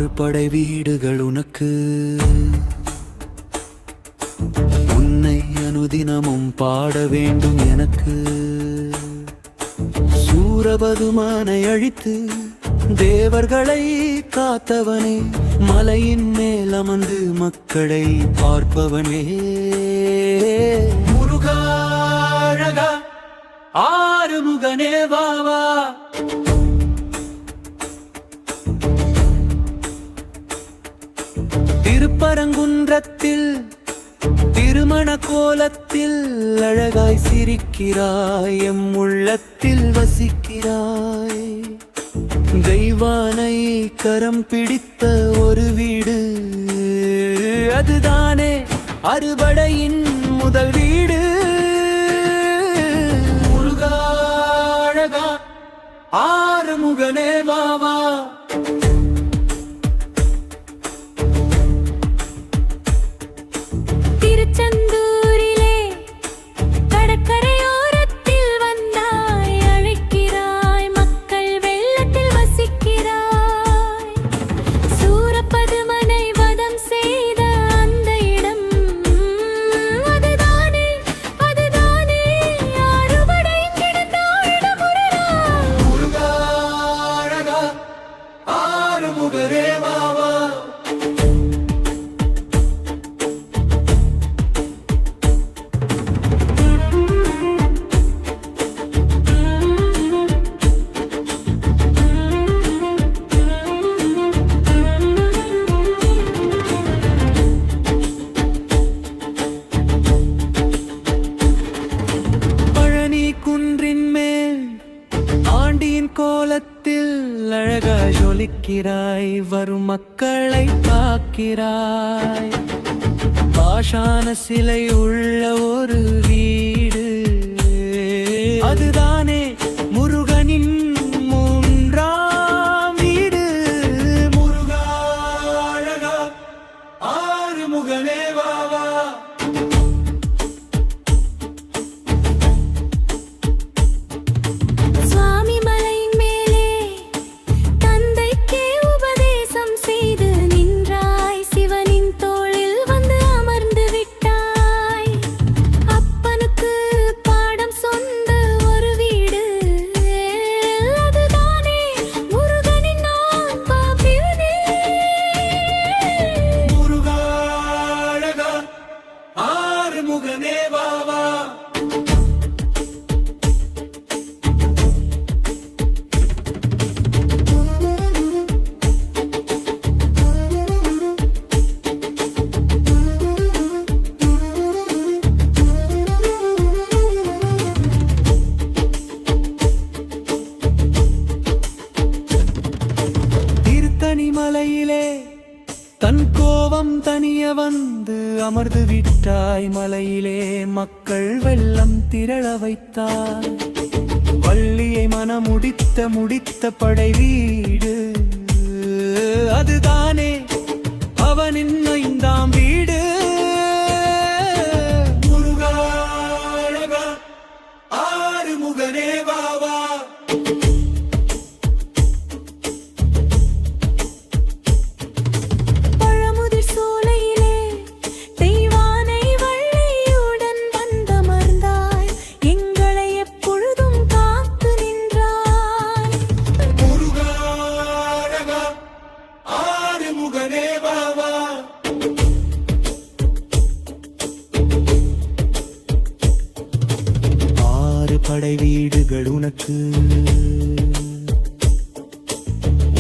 6 படை வீடுகள் உனக்கு, உன்னை அனுதினமும் பாட வேண்டும் எனக்கு. சூரபதுமானை அழித்து தேவர்களை காத்தவனே, மலையின் மேல் அமர்ந்து மக்களை பார்ப்பவனே. முருகாழகா ஆறுமுகனே வாவா, திருப்பரங்குன்றத்தில் திருமண கோலத்தில் அழகாய் சிரிக்கிறாய், எம் உள்ளத்தில் வசிக்கிறாய். தெய்வானை கரம் பிடித்த ஒரு வீடு, அதுதானே அறுபடையின் முதல் வீடு. முருகாழகா ஆறுமுகனே வாவா, திருச்செந்தூரிலே கடற்கரையோரத்தில் வந்தாய், அழைக்கிறாய் மக்கள் வெள்ளத்தில் வசிக்கிறாய். சூரபதுமனை வதம் செய்த அந்த இடம், அதுதானே அதுதானே அறுபடையின் கிடந்த இடம். முருகாழகா ஆறுமுகனே வாவா, குன்றின் மேல் ஆண்டியின் கோலத்தில் அழகாய் ஜொலிக்கிறாய், வரும் மக்களை காக்கிறாய். பாஷான சிலை உள்ள ஒரு வீடு, அதுதானே முருகனின் 3ஆம் வீடு. முருகாழகா ஆறுமுகனே வாவா, ஆறுமுகனே வாவா. திருத்தணி மலையிலே தன் கோபம் தனிய வந்து அமர்ந்து விட்டாய், மலையிலே மக்கள் வெள்ளம் திரள வைத்தாய். வள்ளியை முடித்த படை வீடு, அதுதானே அவனின் 5ஆம் வீடு. முருகாழகா ஆறுமுகனே வாவா, முருகனே வாவா. ஆறு படை வீடுகள் உனக்கு,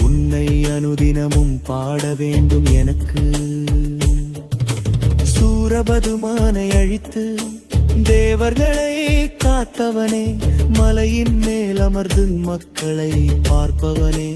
உன்னை அனுதினமும் பாட வேண்டும் எனக்கு. சூரபதுமானை அழித்து தேவர்களை காத்தவனே, மலையின் மேல் அமர்ந்து மக்களை பார்ப்பவனே.